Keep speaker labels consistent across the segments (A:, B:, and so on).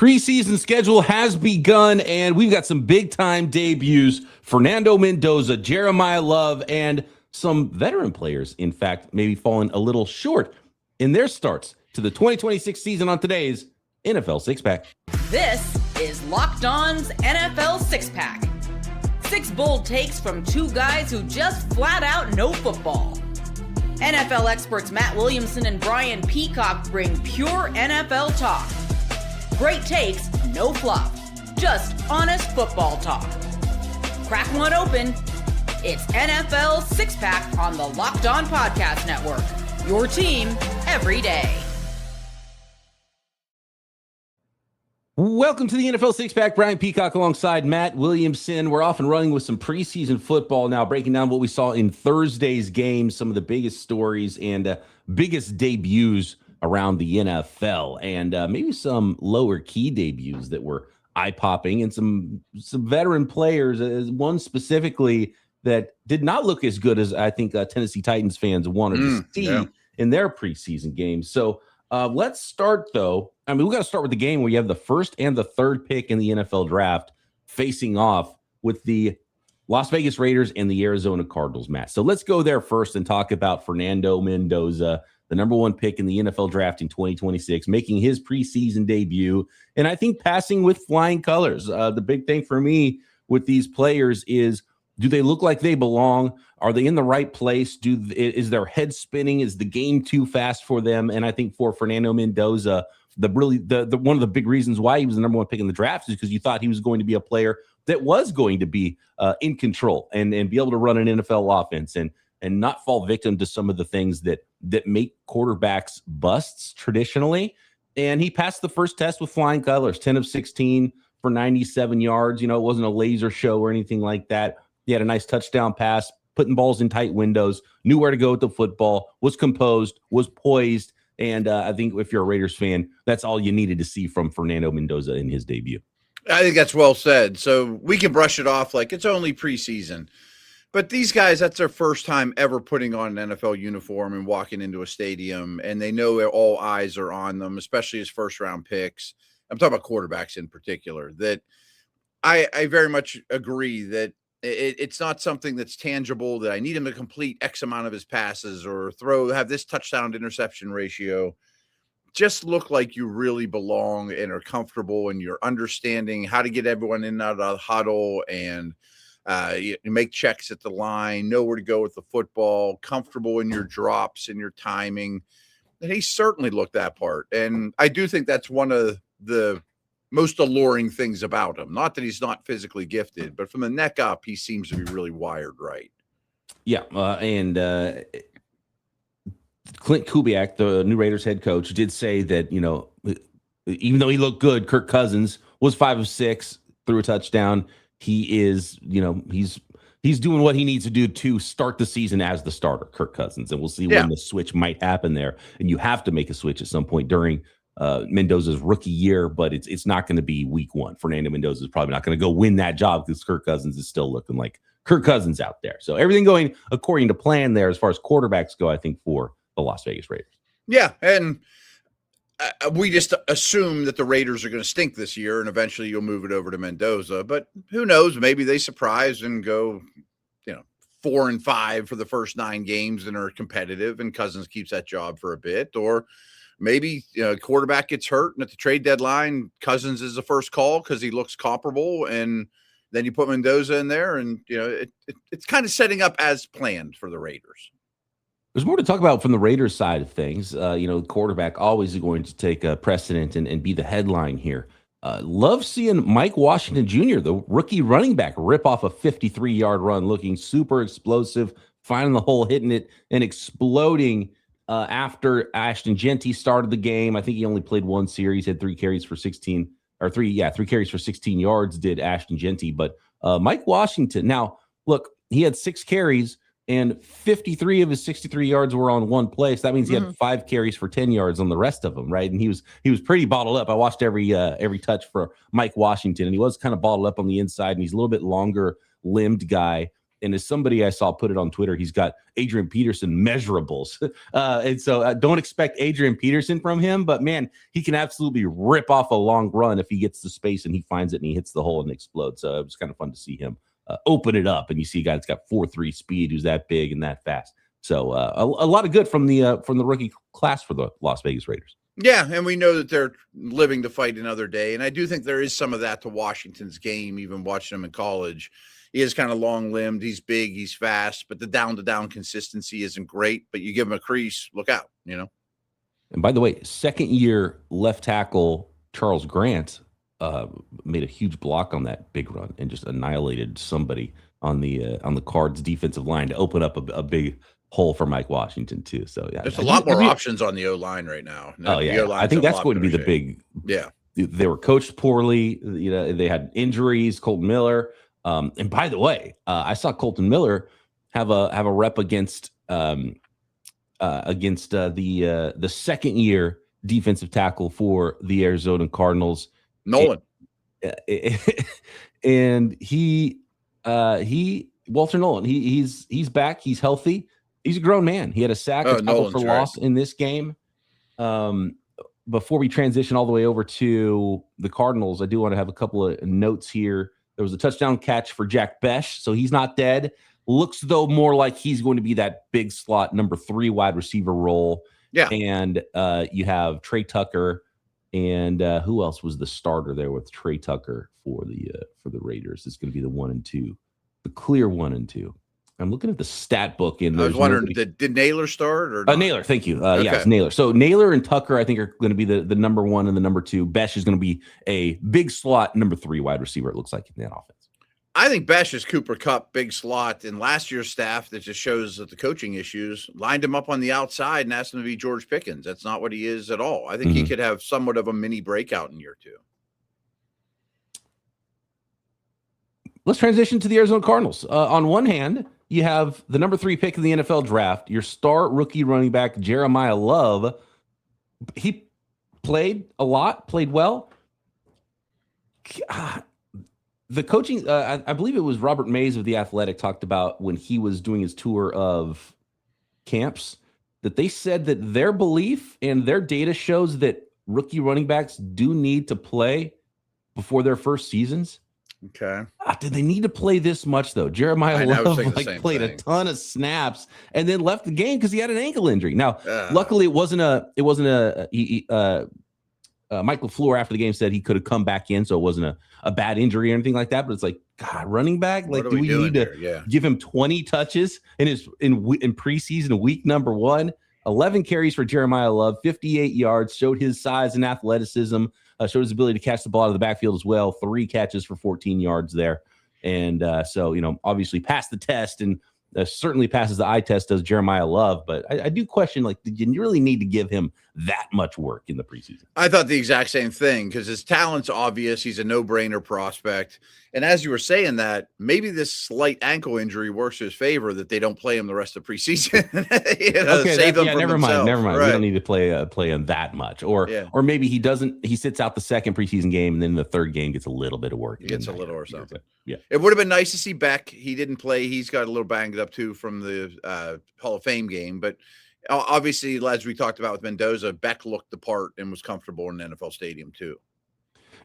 A: preseason schedule has begun, and we've got some big-time debuts. Fernando Mendoza, Jeremiyah Love, and some veteran players, in fact, maybe falling a little short in their starts to the 2026 season on today's NFL Six Pack.
B: This is Locked On's NFL Six Pack. 6 bold takes from 2 guys who just flat out know football. NFL experts Matt Williamson and Brian Peacock bring pure NFL talk. Great takes, no fluff, just honest football talk. Crack one open. It's NFL Six Pack on the Locked On Podcast Network. Your team every day.
A: Welcome to the NFL Six Pack. Brian Peacock alongside Matt Williamson. We're off and running with some preseason football now, breaking down what we saw in Thursday's game, some of the biggest stories and biggest debuts around the NFL, and maybe some lower key debuts that were eye-popping, and some veteran players, one specifically that did not look as good as I think Tennessee Titans fans wanted to see in their preseason games. So let's start, though. I mean, we got to start with the game where you have the first and the third pick in the NFL draft facing off with the Las Vegas Raiders and the Arizona Cardinals, Matt. So let's go there first and talk about Fernando Mendoza, the number 1 pick in the NFL draft in 2026, making his preseason debut. And I think passing with flying colors. The big thing for me with these players is, do they look like they belong? Are they in the right place? Is their head spinning? Is the game too fast for them? And I think for Fernando Mendoza, the one of the big reasons why he was the number 1 pick in the draft is because you thought he was going to be a player that was going to be in control and be able to run an NFL offense and not fall victim to some of the things that make quarterbacks busts traditionally. And he passed the first test with flying colors, 10 of 16 for 97 yards. You know, it wasn't a laser show or anything like that. He had a nice touchdown pass, putting balls in tight windows, knew where to go with the football, was composed, was poised. And I think if you're a Raiders fan, that's all you needed to see from Fernando Mendoza in his debut.
C: I think that's well said. So we can brush it off like it's only preseason. But these guys, that's their first time ever putting on an NFL uniform and walking into a stadium, and they know all eyes are on them, especially as first-round picks. I'm talking about quarterbacks in particular. That I very much agree that it's not something that's tangible, that I need him to complete X amount of his passes or have this touchdown to interception ratio. Just look like you really belong and are comfortable, and you're understanding how to get everyone in and out of the huddle, and you make checks at the line, know where to go with the football, comfortable in your drops and your timing. And he certainly looked that part. And I do think that's one of the most alluring things about him. Not that he's not physically gifted, but from the neck up, he seems to be really wired right.
A: Yeah, and Clint Kubiak, the new Raiders head coach, did say that, you know, even though he looked good, Kirk Cousins was 5 of 6, threw a touchdown. He is, you know, he's doing what he needs to do to start the season as the starter, Kirk Cousins. And we'll see when the switch might happen there. And you have to make a switch at some point during Mendoza's rookie year, but it's not going to be week 1. Fernando Mendoza is probably not going to go win that job because Kirk Cousins is still looking like Kirk Cousins out there. So everything going according to plan there as far as quarterbacks go, I think, for the Las Vegas Raiders. Yeah,
C: and we just assume that the Raiders are going to stink this year, and eventually you'll move it over to Mendoza. But who knows? Maybe they surprise and go, 4-5 for the first 9 games and are competitive, and Cousins keeps that job for a bit. Or maybe quarterback gets hurt, and at the trade deadline, Cousins is the first call because he looks comparable, and then you put Mendoza in there, and it's kind of setting up as planned for the Raiders.
A: There's more to talk about from the Raiders side of things. Quarterback always going to take a precedent and be the headline here. Love seeing Mike Washington Jr., the rookie running back, rip off a 53-yard run, looking super explosive, finding the hole, hitting it, and exploding after Ashton Jeanty started the game. I think he only played 1 series, had 3 carries for 16 yards, did Ashton Jeanty. But Mike Washington, now, look, he had 6 carries, and 53 of his 63 yards were on one play. So that means he had 5 carries for 10 yards on the rest of them, right? And he was pretty bottled up. I watched every touch for Mike Washington, and he was kind of bottled up on the inside, and he's a little bit longer limbed guy. And as somebody I saw put it on Twitter, he's got Adrian Peterson measurables. And so don't expect Adrian Peterson from him, but man, he can absolutely rip off a long run if he gets the space and he finds it and he hits the hole and explodes. So it was kind of fun to see him open it up. And you see a guy that's got 4.3 speed who's that big and that fast. So a lot of good from the rookie class for the Las Vegas Raiders.
C: Yeah, and we know that they're living to fight another day. And I do think there is some of that to Washington's game, even watching him in college. He is kind of long-limbed. He's big. He's fast. But the down-to-down consistency isn't great. But you give him a crease, look out, And
A: by the way, second-year left tackle Charles Grant made a huge block on that big run and just annihilated somebody on the Cards defensive line to open up a big hole for Mike Washington too. So yeah,
C: there's a lot more options on the O-line right now.
A: Oh yeah, I think that's going to be the big.
C: Yeah,
A: they were coached poorly. They had injuries. Colton Miller, and by the way, I saw Colton Miller have a rep against the second year defensive tackle for the Arizona Cardinals,
C: Nolan,
A: and he Walter Nolan. He's back. He's healthy. He's a grown man. He had a sack and tackle for loss in this game. Before we transition all the way over to the Cardinals, I do want to have a couple of notes here. There was a touchdown catch for Jack Besh, so he's not dead. Looks, though, more like he's going to be that big slot number 3 wide receiver role.
C: Yeah.
A: And you have Trey Tucker, and who else was the starter there with Trey Tucker for the Raiders? It's going to be the 1 and 2, the clear 1 and 2. I'm looking at the stat book. And
C: I was wondering, did Naylor start? Or
A: Naylor, thank you. Okay. Yeah, it's Naylor. So Naylor and Tucker, I think, are going to be the number 1 and the number 2. Besh is going to be a big slot number 3 wide receiver, it looks like, in that offense.
C: I think Besh is Cooper Kupp, big slot. And last year's staff, that just shows that the coaching issues, lined him up on the outside and asked him to be George Pickens. That's not what he is at all. I think he could have somewhat of a mini breakout in year 2.
A: Let's transition to the Arizona Cardinals. On one hand, you have the number 3 pick in the NFL draft, your star rookie running back, Jeremiyah Love. He played a lot, played well. The coaching, I believe it was Robert Mays of The Athletic talked about when he was doing his tour of camps, that they said that their belief and their data shows that rookie running backs do need to play before their first seasons.
C: Okay.
A: Did they need to play this much though? Jeremiyah Love played a ton of snaps and then left the game because he had an ankle injury. Now, luckily, it wasn't a Mike LaFleur after the game said he could have come back in, so it wasn't a bad injury or anything like that. But it's like, God, running back, like, do we need to give him 20 touches in preseason week number 1? 11 carries for Jeremiyah Love, 58 yards, showed his size and athleticism. Showed his ability to catch the ball out of the backfield as well. 3 catches for 14 yards there. And so, obviously passed the test and certainly passes the eye test, does Jeremiyah Love. But I do question, did you really need to give him that much work in the preseason?
C: I thought the exact same thing because his talent's obvious. He's a no-brainer prospect. And as you were saying that, maybe this slight ankle injury works to his favor that they don't play him the rest of preseason.
A: Never mind.
C: Right.
A: We don't need to play him that much. Or maybe he sits out the second preseason game and then the third game gets a little bit of work.
C: He gets a little or something.
A: Yeah.
C: It would have been nice to see Beck. He didn't play. He's got a little banged up too from the Hall of Fame game. But obviously, as we talked about with Mendoza, Beck looked the part and was comfortable in an NFL stadium too.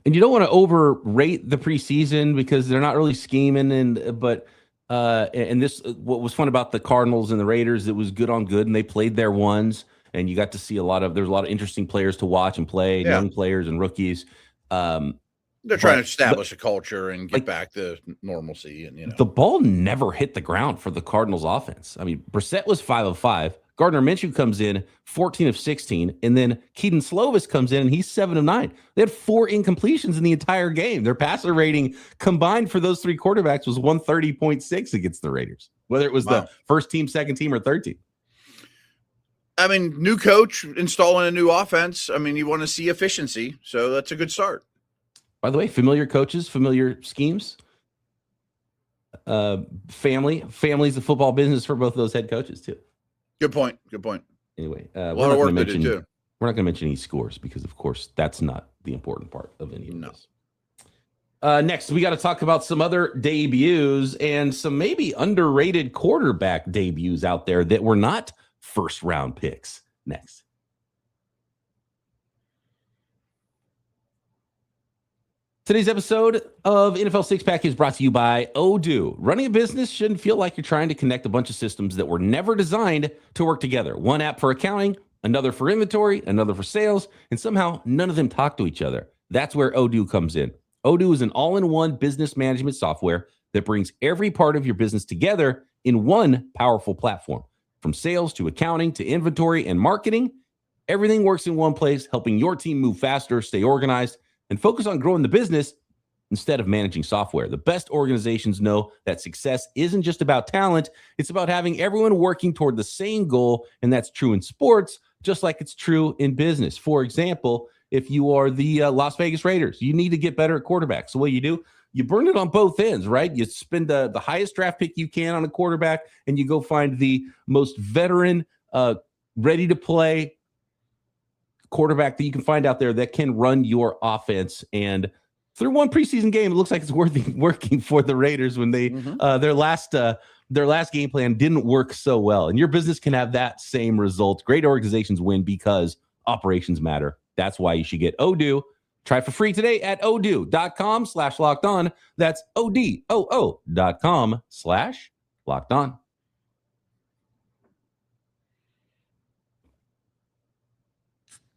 A: And you don't want to overrate the preseason because they're not really scheming. But this, what was fun about the Cardinals and the Raiders, it was good on good, and they played their ones, and you got to see there's a lot of interesting players to watch and play, young players and rookies.
C: They're trying to establish a culture and get back to normalcy. And
A: the ball never hit the ground for the Cardinals offense. I mean, Brissett was 5 of 5. Gardner Minshew comes in 14 of 16, and then Keaton Slovis comes in and he's 7 of 9. They had 4 incompletions in the entire game. Their passer rating combined for those 3 quarterbacks was 130.6 against the Raiders, whether it was the first team, second team, or third team.
C: I mean, new coach installing a new offense. I mean, you want to see efficiency, so that's a good start.
A: By the way, familiar coaches, familiar schemes. Family's the football business for both of those head coaches too.
C: Good point.
A: Anyway,
C: a lot of work to do too.
A: We're not going to mention any scores because, of course, that's not the important part of any of this. Next, we got to talk about some other debuts and some maybe underrated quarterback debuts out there that were not first-round picks. Next. Today's episode of NFL Six Pack is brought to you by Odoo. Running a business shouldn't feel like you're trying to connect a bunch of systems that were never designed to work together. One app for accounting, another for inventory, another for sales, and somehow none of them talk to each other. That's where Odoo comes in. Odoo is an all-in-one business management software that brings every part of your business together in one powerful platform. From sales to accounting to inventory and marketing, everything works in one place, helping your team move faster, stay organized, and focus on growing the business instead of managing software. The best organizations know that success isn't just about talent. It's about having everyone working toward the same goal, and that's true in sports, just like it's true in business. For example, if you are the Las Vegas Raiders, you need to get better at quarterbacks. So what you burn it on both ends, right? You spend the highest draft pick you can on a quarterback, and you go find the most veteran, ready to play quarterback that you can find out there that can run your offense. And through one preseason game, it looks like it's working for the Raiders when they their last game plan didn't work so well. And your business can have that same result. Great organizations win because operations matter. That's why you should get Odoo. Try it for free today at odoo.com/lockedon. That's odoo.com/lockedon.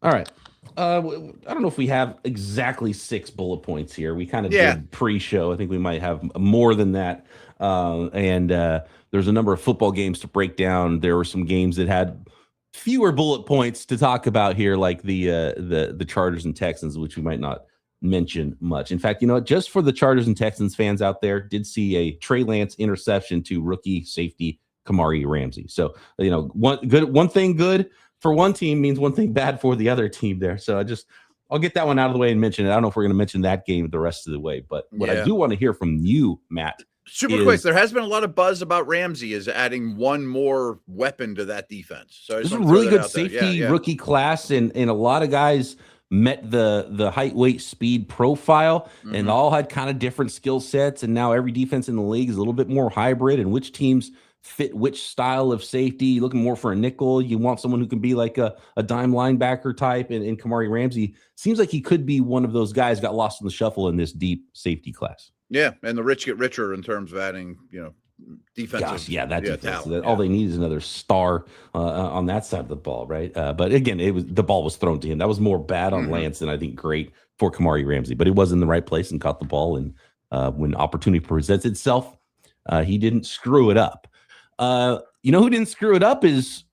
A: All right. I don't know if we have exactly 6 bullet points here. We kind of did pre-show. I think we might have more than that. And there's a number of football games to break down. There were some games that had fewer bullet points to talk about here, like the Chargers and Texans, which we might not mention much. In fact, just for the Chargers and Texans fans out there, did see a Trey Lance interception to rookie safety Kamari Ramsey. So, one thing good for one team means one thing bad for the other team there. So I'll get that one out of the way and mention it. I don't know if we're going to mention that game the rest of the way, but what I do want to hear from you, Matt.
C: Super quick, there has been a lot of buzz about Ramsey as adding one more weapon to that defense. So
A: this is a really good safety rookie class, and a lot of guys met the height, weight, speed profile, and all had kind of different skill sets. And now every defense in the league is a little bit more hybrid, and which teams fit which style of safety. You're looking more for a nickel. You want someone who can be like a dime linebacker type, and Kamari Ramsey seems like he could be one of those guys got lost in the shuffle in this deep safety class.
C: Yeah, and the rich get richer in terms of adding, defensive.
A: Defense. All they need is another star on that side of the ball, right? But again, the ball was thrown to him. That was more bad on Lance than I think great for Kamari Ramsey. But he was in the right place and caught the ball, and when opportunity presents itself, he didn't screw it up. Who didn't screw it up is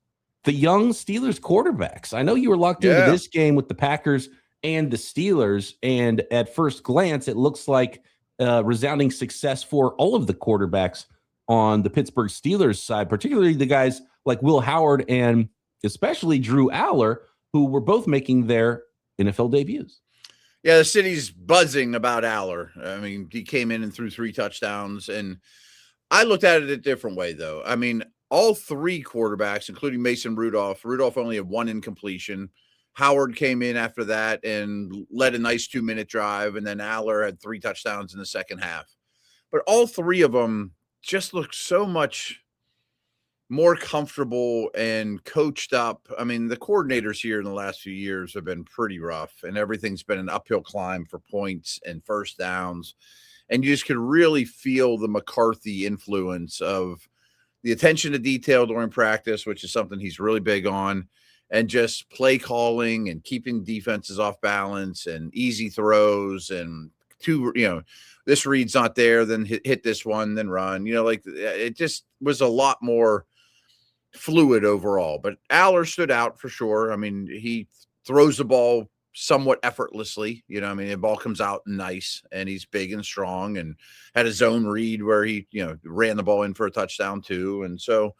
A: the young Steelers quarterbacks. I know you were locked into this game with the Packers and the Steelers, and at first glance, it looks like resounding success for all of the quarterbacks on the Pittsburgh Steelers side, particularly the guys like Will Howard and especially Drew Allar, who were both making their NFL debuts.
C: Yeah, the city's buzzing about Allar. I mean, he came in and threw 3 touchdowns, and I looked at it a different way, though. I mean, all 3 quarterbacks, including Mason Rudolph only had 1 incompletion. Howard came in after that and led a nice 2-minute drive, and then Allar had 3 touchdowns in the second half. But all 3 of them just looked so much more comfortable and coached up. I mean, the coordinators here in the last few years have been pretty rough, and everything's been an uphill climb for points and first downs. And you just could really feel the McCarthy influence of the attention to detail during practice, which is something he's really big on, and just play calling and keeping defenses off balance and easy throws and this read's not there, then hit this one, then run. It just was a lot more fluid overall. But Allar stood out for sure. I mean, he throws the ball somewhat effortlessly. The ball comes out nice, and he's big and strong, and had a zone read where he, ran the ball in for a touchdown too. And so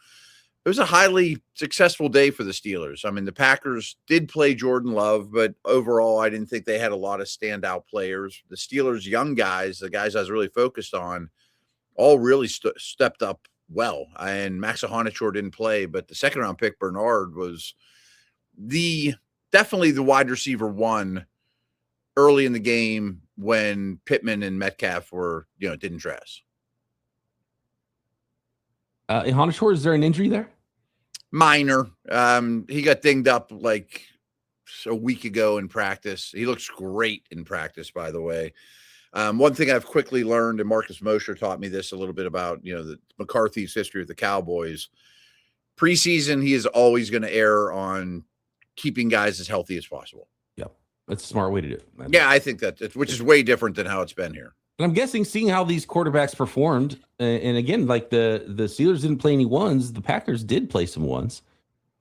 C: it was a highly successful day for the Steelers. I mean, the Packers did play Jordan Love, but overall, I didn't think they had a lot of standout players. The Steelers' young guys, the guys I was really focused on, all really stepped up well. And Max Ahanichor didn't play, but the second-round pick, Bernard, was definitely the wide receiver 1 early in the game when Pittman and Metcalf were, didn't dress.
A: Hanashore, is there an injury there?
C: Minor. He got dinged up like a week ago in practice. He looks great in practice, by the way. One thing I've quickly learned, and Marcus Mosher taught me this a little bit about, the McCarthy's history with the Cowboys. Preseason, he is always going to err on keeping guys as healthy as possible.
A: Yep. That's a smart way to do it.
C: Yeah, I think which is way different than how it's been here.
A: And I'm guessing, seeing how these quarterbacks performed, and again, like the Steelers didn't play any ones, the Packers did play some ones.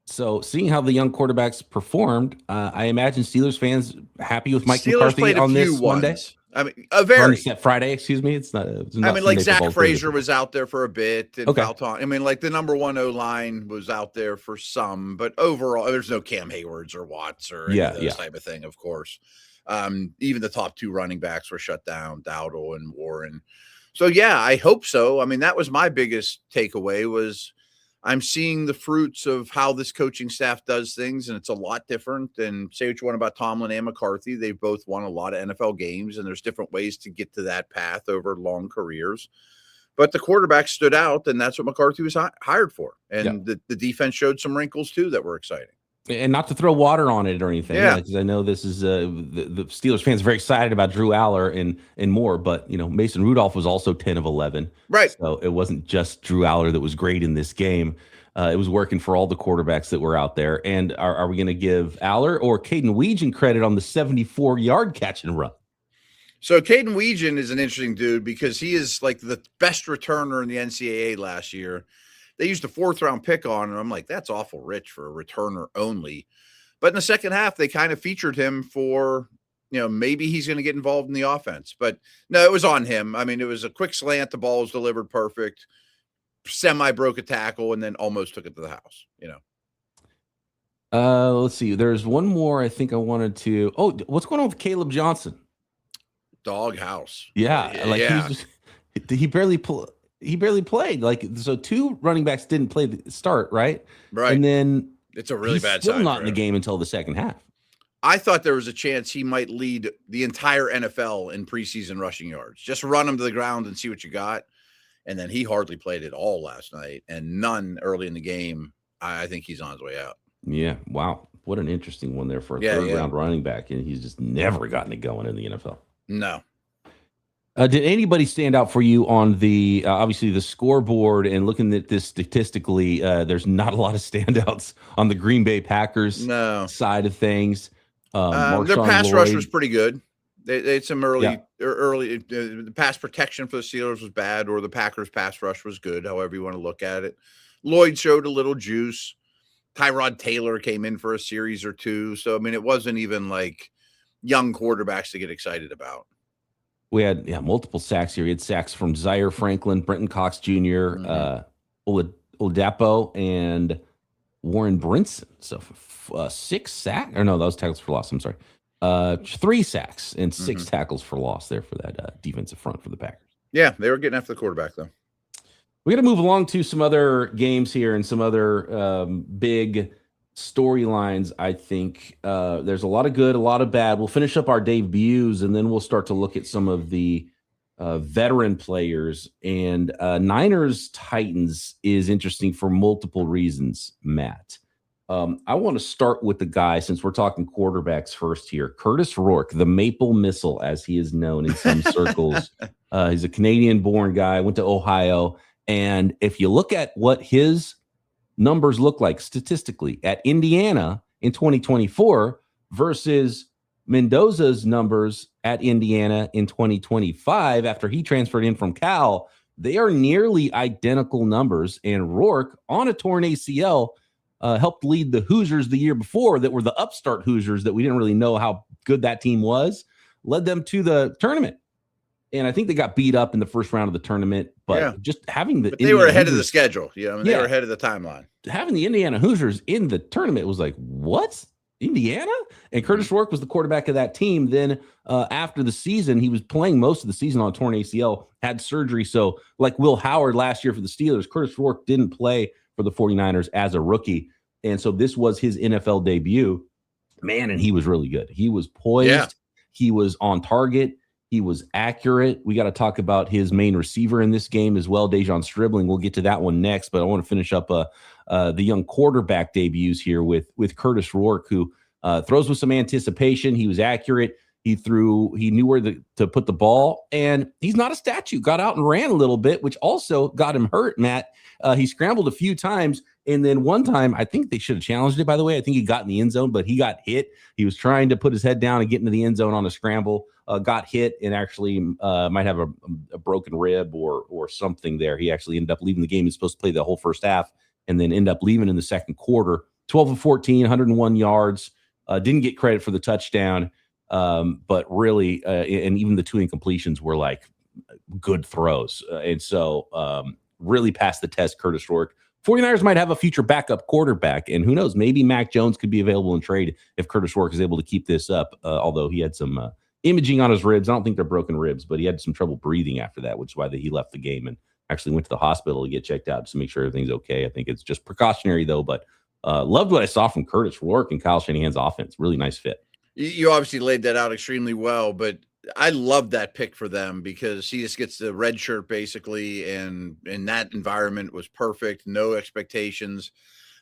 A: So seeing how the young quarterbacks performed, I imagine Steelers fans happy with Mike McCarthy on this Monday.
C: I mean,
A: Friday, excuse me. It's not
C: like Zach Frazier was out there for a bit. And I mean, like the number one O-line was out there for some, but overall, there's no Cam Haywards or Watts or this type of thing, of course. Even the top two running backs were shut down, Dowdle and Warren. So, yeah, I hope so. I mean, that was my biggest takeaway was I'm seeing the fruits of how this coaching staff does things, and it's a lot different. And say what you want about Tomlin and McCarthy. They've both won a lot of NFL games, and there's different ways to get to that path over long careers. But the quarterback stood out, and that's what McCarthy was hired for. And the defense showed some wrinkles, too, that were exciting.
A: And not to throw water on it or anything, because I know this is the Steelers fans are very excited about Drew Allar and more, but Mason Rudolph was also 10 of 11,
C: right?
A: So it wasn't just Drew Allar that was great in this game. It was working for all the quarterbacks that were out there. And are we going to give Allar or Caden Weegan credit on the 74-yard catch and run?
C: So Caden Weegan is an interesting dude because he is like the best returner in the NCAA last year. They used a 4th-round pick on him. I'm like, that's awful rich for a returner only. But in the second half, they kind of featured him for, maybe he's going to get involved in the offense. But no, it was on him. I mean, it was a quick slant. The ball was delivered perfect. Semi-broke a tackle and then almost took it to the house,
A: Let's see. There's one more I think I wanted to. Oh, what's going on with Caleb Johnson?
C: Doghouse.
A: Yeah. He barely played. Like, so 2 running backs didn't play the start, right?
C: Right.
A: And then
C: it's a really bad
A: still
C: sign
A: not in the game until the second half.
C: I thought there was a chance he might lead the entire NFL in preseason rushing yards. Just run him to the ground and see what you got. And then he hardly played at all last night and none early in the game. I think he's on his way out.
A: Yeah. Wow. What an interesting one there for a third-round running back. And he's just never gotten it going in the NFL.
C: No.
A: Did anybody stand out for you on the obviously the scoreboard and looking at this statistically? There's not a lot of standouts on the Green Bay Packers side of things.
C: Their pass rush was pretty good. They had some early. The pass protection for the Steelers was bad, or the Packers pass rush was good. However you want to look at it. Lloyd showed a little juice. Tyrod Taylor came in for a series or 2. So I mean, it wasn't even like young quarterbacks to get excited about.
A: We had multiple sacks here. We had sacks from Zaire Franklin, Brenton Cox Jr., Oladapo, and Warren Brinson. So 6 sacks. Or no, that was tackles for loss. I'm sorry. 3 sacks and 6 tackles for loss there for that defensive front for the Packers.
C: Yeah, they were getting after the quarterback, though.
A: We're going to move along to some other games here and some other big storylines. I think there's a lot of good, a lot of bad. We'll finish up our debuts, and then we'll start to look at some of the veteran players. And Niners Titans is interesting for multiple reasons, Matt. I want to start with the guy, since we're talking quarterbacks first here, Curtis Rourke, the Maple Missile, as he is known in some circles. He's a Canadian-born guy, went to Ohio. And if you look at what his numbers look like statistically at Indiana in 2024 versus Mendoza's numbers at Indiana in 2025 after he transferred in from Cal, they are nearly identical numbers. And Rourke, on a torn ACL, helped lead the Hoosiers the year before that were the upstart Hoosiers that we didn't really know how good that team was, led them to the tournament. And I think they got beat up in the first round of the tournament, but just having the
C: they were ahead of the schedule. They were ahead of the timeline.
A: Having the Indiana Hoosiers in the tournament was like, what? Indiana? And Curtis Rourke was the quarterback of that team. Then after the season, he was playing most of the season on torn ACL, had surgery. So like Will Howard last year for the Steelers, Curtis Rourke didn't play for the 49ers as a rookie. And so this was his NFL debut. Man, and he was really good. He was poised.
C: Yeah.
A: He was on target. He was accurate. We got to talk about his main receiver in this game as well, De'Zhaun Stribling. We'll get to that one next, but I want to finish up the young quarterback debuts here with Curtis Rourke, who throws with some anticipation. He was accurate. He knew where to put the ball, and he's not a statue. Got out and ran a little bit, which also got him hurt, Matt. He scrambled a few times, and then one time, I think they should have challenged it, by the way. I think he got in the end zone, but he got hit. He was trying to put his head down and get into the end zone on a scramble, got hit, and actually might have a broken rib or something there. He actually ended up leaving the game. He's supposed to play the whole first half and then end up leaving in the second quarter. 12 of 14, 101 yards. Didn't get credit for the touchdown. But really, and even the 2 incompletions were like good throws. And so really passed the test, Curtis Rourke. 49ers might have a future backup quarterback, and who knows, maybe Mac Jones could be available in trade if Curtis Rourke is able to keep this up, although he had some imaging on his ribs. I don't think they're broken ribs, but he had some trouble breathing after that, which is why he left the game and actually went to the hospital to get checked out to make sure everything's okay. I think it's just precautionary, though, but loved what I saw from Curtis Rourke and Kyle Shanahan's offense. Really nice fit.
C: You obviously laid that out extremely well, but I love that pick for them because he just gets the red shirt basically, and in that environment was perfect. No expectations.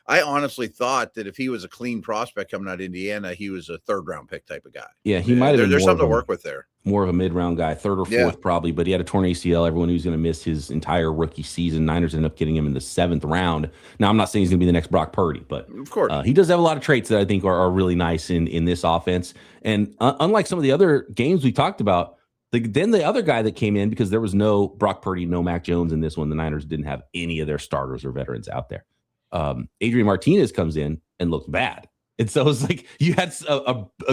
C: I honestly thought that if he was a clean prospect coming out of Indiana, he was a 3rd-round pick type of guy.
A: Yeah, he might have been.
C: There's something to work with there.
A: More of a mid-round guy, 3rd or 4th probably, but he had a torn ACL. Everyone knew he was going to miss his entire rookie season. Niners ended up getting him in the 7th round. Now, I'm not saying he's going to be the next Brock Purdy, but
C: of course
A: he does have a lot of traits that I think are really nice in this offense. And unlike some of the other games we talked about, then the other guy that came in, because there was no Brock Purdy, no Mac Jones in this one, the Niners didn't have any of their starters or veterans out there. Adrian Martinez comes in and looks bad. And so it's like you had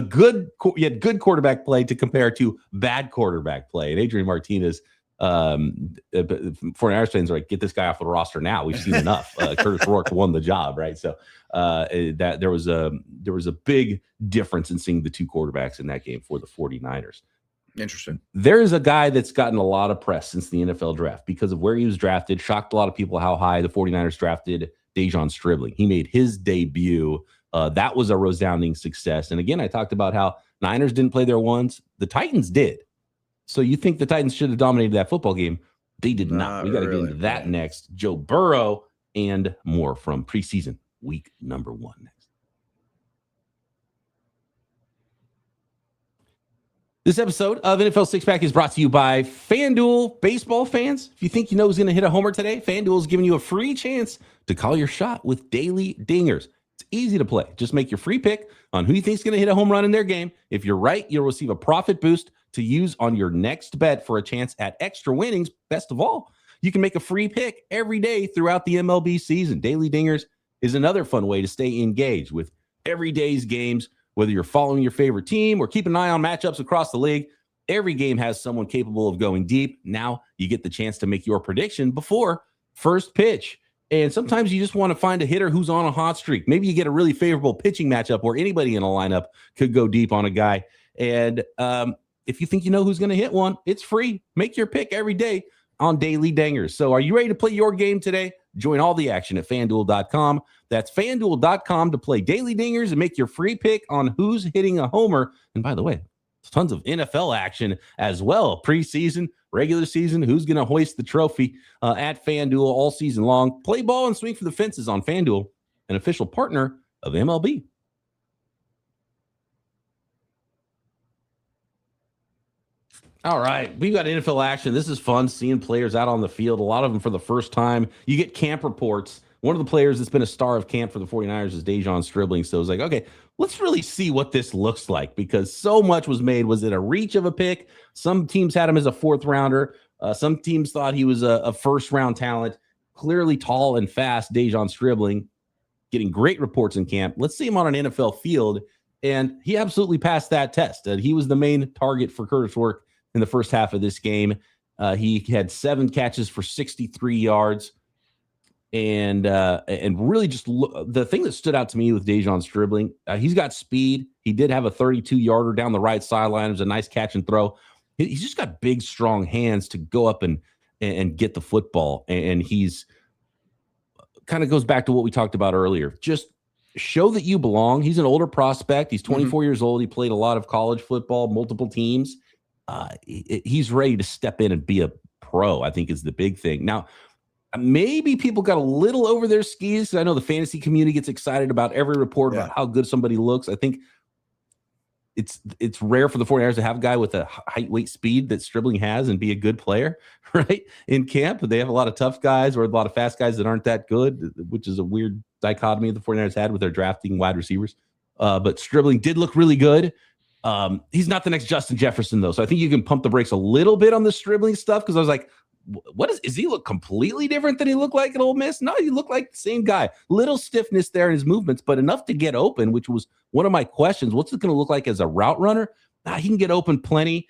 A: good quarterback play to compare to bad quarterback play. And Adrian Martinez, 49ers fans are like, get this guy off the roster now. We've seen enough. Curtis Rourke won the job, right? So that there was a big difference in seeing the 2 quarterbacks in that game for the 49ers.
C: Interesting.
A: There is a guy that's gotten a lot of press since the NFL draft because of where he was drafted. Shocked a lot of people how high the 49ers drafted De'Zhaun Stribling. He made his debut. That was a resounding success. And again, I talked about how Niners didn't play their ones. The Titans did. So you think the Titans should have dominated that football game. They did not. We got to get into that next. Joe Burrow and more from preseason week number 1 next. This episode of NFL Six Pack is brought to you by FanDuel. Baseball fans, if you think you know who's going to hit a homer today, FanDuel is giving you a free chance to call your shot with daily dingers. It's easy to play. Just make your free pick on who you think is going to hit a home run in their game. If you're right, you'll receive a profit boost to use on your next bet for a chance at extra winnings. Best of all, you can make a free pick every day throughout the MLB season. Daily dingers is another fun way to stay engaged with every day's games. Whether you're following your favorite team or keeping an eye on matchups across the league, every game has someone capable of going deep. Now you get the chance to make your prediction before first pitch. And sometimes you just want to find a hitter who's on a hot streak. Maybe you get a really favorable pitching matchup where anybody in a lineup could go deep on a guy. And if you think you know who's going to hit one, it's free. Make your pick every day on Daily Dingers. So are you ready to play your game today? Join all the action at FanDuel.com. That's FanDuel.com to play Daily Dingers and make your free pick on who's hitting a homer. And by the way, tons of NFL action as well. Preseason, regular season, who's going to hoist the trophy at FanDuel all season long. Play ball and swing for the fences on FanDuel, an official partner of MLB. All right, we got NFL action. This is fun, seeing players out on the field, a lot of them for the first time. You get camp reports. One of the players that's been a star of camp for the 49ers is De'Zhaun Stribling. So it's like, okay, let's really see what this looks like, because so much was made. Was it a reach of a pick? Some teams had him as a 4th rounder. Some teams thought he was a first-round talent. Clearly tall and fast, De'Zhaun Stribling, getting great reports in camp. Let's see him on an NFL field, and he absolutely passed that test. He was the main target for Curtis Rourke in the first half of this game. He had 7 catches for 63 yards. And really just the thing that stood out to me with De'Zhaun Stribling, he's got speed. He did have a 32-yarder down the right sideline. It was a nice catch and throw. He's just got big, strong hands to go up and get the football. And he's kind of goes back to what we talked about earlier. Just show that you belong. He's an older prospect. He's 24 years old. He played a lot of college football, multiple teams. He's ready to step in and be a pro, I think, is the big thing. Now, maybe people got a little over their skis. I know the fantasy community gets excited about every report about how good somebody looks. I think it's rare for the 49ers to have a guy with a height, weight, speed that Stribling has and be a good player, right? In camp, they have a lot of tough guys or a lot of fast guys that aren't that good, which is a weird dichotomy the 49ers had with their drafting wide receivers. But Stribling did look really good. He's not the next Justin Jefferson, though. So I think you can pump the brakes a little bit on the Stribling stuff, because I was like, what is he look completely different than he looked like at Ole Miss? No, he looked like the same guy. Little stiffness there in his movements, but enough to get open, which was one of my questions. What's it going to look like as a route runner? He can get open plenty.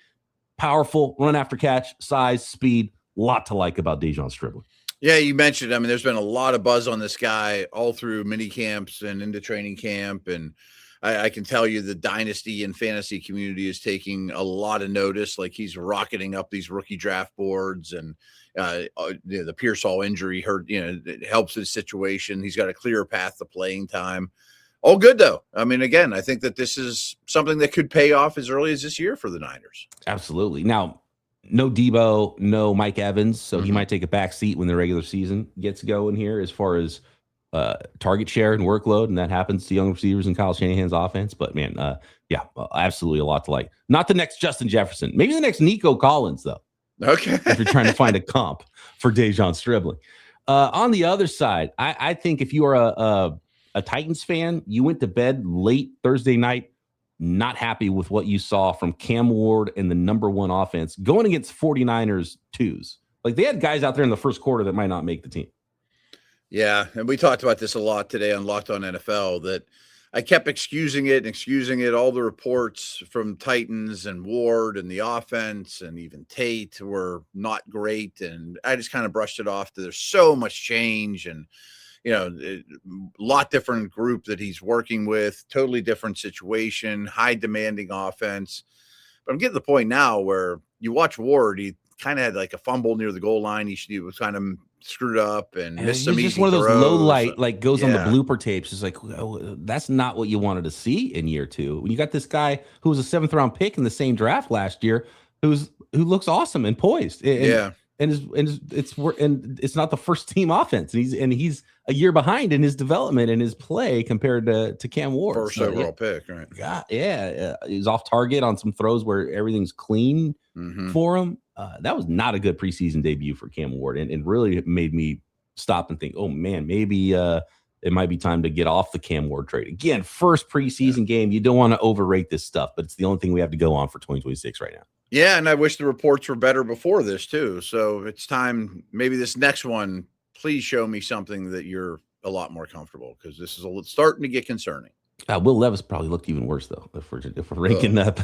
A: Powerful, run after catch, size, speed. A lot to like about De'Zhaun Stribling.
C: Yeah, you mentioned, I mean, there's been a lot of buzz on this guy all through mini camps and into training camp. And I can tell you the dynasty and fantasy community is taking a lot of notice. Like, he's rocketing up these rookie draft boards, and the Pearsall injury hurt, it helps his situation. He's got a clearer path to playing time. All good, though. I mean, again, I think that this is something that could pay off as early as this year for the Niners.
A: Absolutely. Now, no Debo, no Mike Evans, so he might take a back seat when the regular season gets going here as far as target share and workload, and that happens to young receivers in Kyle Shanahan's offense. But man, absolutely a lot to like. Not the next Justin Jefferson, maybe the next Nico Collins, though.
C: Okay,
A: if you're trying to find a comp for De'Zhaun Stribling. On the other side, I think if you are a Titans fan, you went to bed late Thursday night, not happy with what you saw from Cam Ward and the number one offense going against 49ers twos. Like, they had guys out there in the first quarter that might not make the team.
C: Yeah, and we talked about this a lot today on Locked On NFL, that I kept excusing it. All the reports from Titans and Ward and the offense and even Tate were not great, and I just kind of brushed it off. There's so much change, and a lot different group that he's working with, totally different situation, high demanding offense. But I'm getting to the point now where you watch Ward, he kind of had like a fumble near the goal line. He was kind of screwed up and missed some easy
A: just one of those
C: throws.
A: Low light, like, goes on the blooper tapes. It's like, that's not what you wanted to see in year two. When you got this guy who was a 7th round pick in the same draft last year, who looks awesome and poised. And it's not the first team offense. And he's a year behind in his development and his play compared to Cam Ward.
C: First overall pick, right?
A: He's off target on some throws where everything's clean for him. That was not a good preseason debut for Cam Ward, and really made me stop and think, oh man, maybe it might be time to get off the Cam Ward trade. Again, first preseason game, you don't want to overrate this stuff, but it's the only thing we have to go on for 2026 right now. Yeah,
C: and I wish the reports were better before this too. So it's time, maybe this next one, please show me something that you're a lot more comfortable, because this is starting to get concerning.
A: Will Levis probably looked even worse, though, if we're ranking up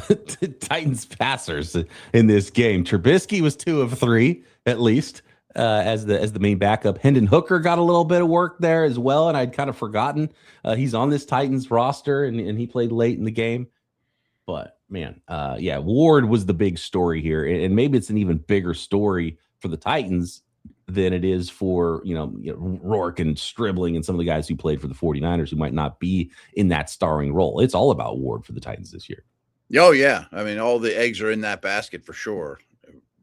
A: Titans passers in this game. Trubisky was 2 of 3, at least, as the main backup. Hendon Hooker got a little bit of work there as well, and I'd kind of forgotten he's on this Titans roster, and he played late in the game. But, man, Ward was the big story here, and maybe it's an even bigger story for the Titans than it is for, Rourke and Stribling and some of the guys who played for the 49ers who might not be in that starring role. It's all about Ward for the Titans this year.
C: Oh, yeah. I mean, all the eggs are in that basket for sure.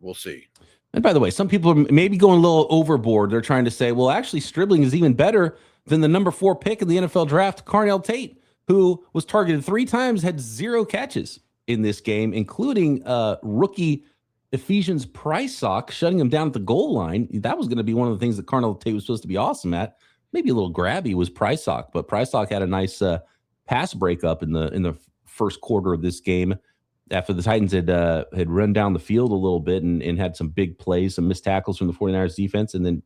C: We'll see.
A: And by the way, some people are maybe going a little overboard. They're trying to say, well, actually, Stribling is even better than the number 4 pick in the NFL draft, Carnell Tate, who was targeted 3 times, had 0 catches in this game, including rookie Ephesians Preseason shutting him down at the goal line. That was going to be one of the things that Carnell Tate was supposed to be awesome at. Maybe a little grabby was Preseason, but Preseason had a nice pass breakup in the first quarter of this game after the Titans had run down the field a little bit and had some big plays, some missed tackles from the 49ers defense, and then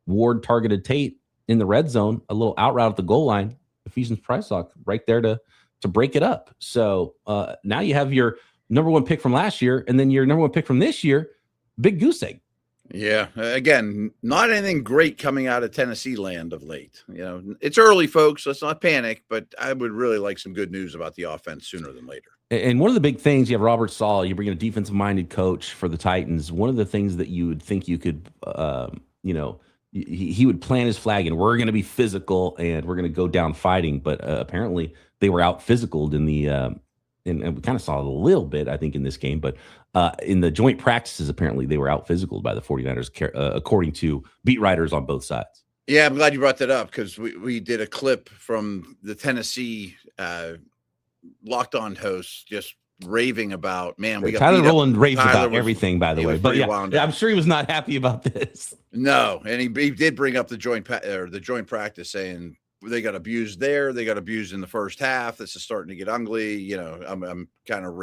A: Ward targeted Tate in the red zone, a little out route at the goal line. Ephesians Preseason right there to break it up. So now you have your number 1 pick from last year, and then your number 1 pick from this year, big goose egg.
C: Yeah. Again, not anything great coming out of Tennessee land of late. It's early, folks. Let's not panic, but I would really like some good news about the offense sooner than later.
A: And one of the big things, you have Robert Saleh, you bring in a defensive-minded coach for the Titans. One of the things that you would think you could, he would plant his flag and we're going to be physical and we're going to go down fighting. But apparently they were out physicaled in the and we kind of saw it a little bit, I think, in this game. But in the joint practices, apparently they were out physicaled by the 49ers, according to beat writers on both sides.
C: Yeah, I'm glad you brought that up because we did a clip from the Tennessee Locked On host just raving about, man, we got
A: Tyler Rowland raves about everything, by the way. But yeah, I'm sure he was not happy about this.
C: No, and he did bring up the joint practice, saying they got abused there, they got abused in the first half. This is starting to get ugly. You know, I'm kind of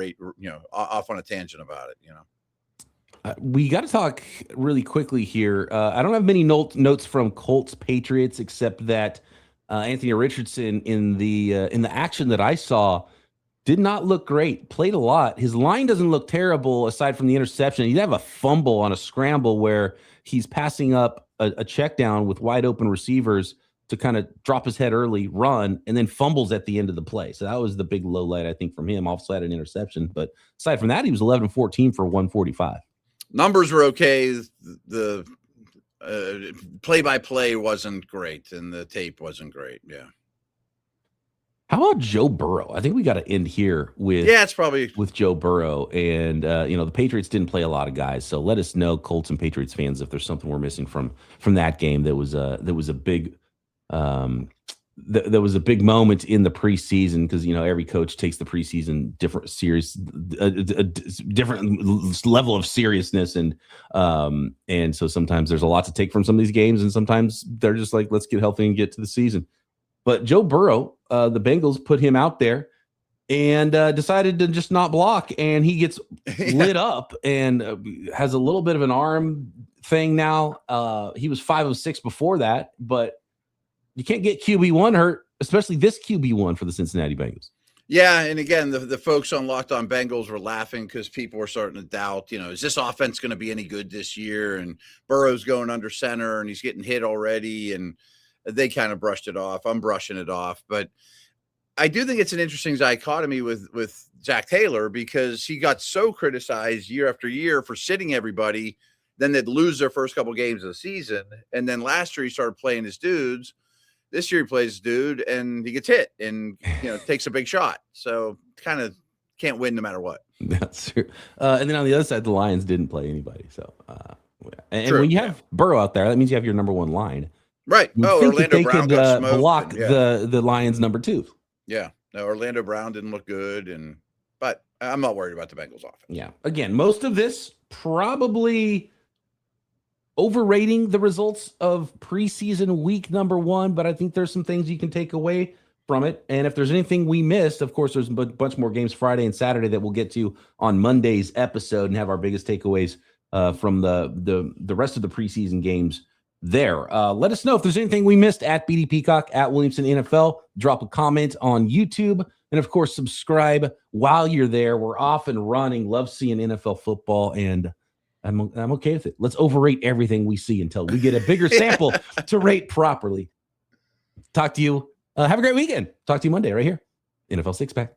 C: off on a tangent about it. You know,
A: we got to talk really quickly here. I don't have many notes from Colts Patriots except that Anthony Richardson in the action that I saw did not look great. Played a lot. His line doesn't look terrible aside from the interception. He'd have a fumble on a scramble where he's passing up a check down with wide open receivers to kind of drop his head early, run, and then fumbles at the end of the play. So that was the big low light, I think, from him. Also had an interception. But aside from that, he was 11-14 for 145.
C: Numbers were okay. The play-by-play wasn't great, and the tape wasn't great. Yeah.
A: How about Joe Burrow? I think we got to end here with
C: it's probably
A: with Joe Burrow. And the Patriots didn't play a lot of guys, so let us know, Colts and Patriots fans, if there's something we're missing from that game. That was a big there was a big moment in the preseason because every coach takes the preseason different different level of seriousness, and so sometimes there's a lot to take from some of these games, and sometimes they're just like, let's get healthy and get to the season. But Joe Burrow, the Bengals put him out there and decided to just not block, and he gets lit up and has a little bit of an arm thing now. He was 5 of 6 before that, but you can't get QB1 hurt, especially this QB1 for the Cincinnati Bengals.
C: Yeah, and again, the folks on Locked On Bengals were laughing because people were starting to doubt, is this offense going to be any good this year? And Burrow's going under center, and he's getting hit already, and they kind of brushed it off. I'm brushing it off. But I do think it's an interesting dichotomy with Zach Taylor because he got so criticized year after year for sitting everybody. Then they'd lose their first couple games of the season. And then last year he started playing his dudes. This year he plays his dude and he gets hit and, takes a big shot. So kind of can't win no matter what.
A: That's true. And then on the other side, the Lions didn't play anybody. So, and
C: true,
A: when you have Burrow out there, that means you have your number one line.
C: Right. Orlando Brown got smoked.
A: Block the Lions number 2.
C: Yeah. No, Orlando Brown didn't look good, but I'm not worried about the Bengals offense.
A: Yeah. Again, most of this probably overrating the results of preseason week number 1, but I think there's some things you can take away from it. And if there's anything we missed, of course, there's a bunch more games Friday and Saturday that we'll get to on Monday's episode and have our biggest takeaways from the rest of the preseason games there. Let us know if there's anything we missed at BD Peacock, at Williamson NFL. Drop a comment on YouTube, and of course, subscribe while you're there. We're off and running. Love seeing NFL football, and I'm okay with it. Let's overrate everything we see until we get a bigger sample to rate properly. Talk to you. Have a great weekend. Talk to you Monday right here. NFL Six Pack.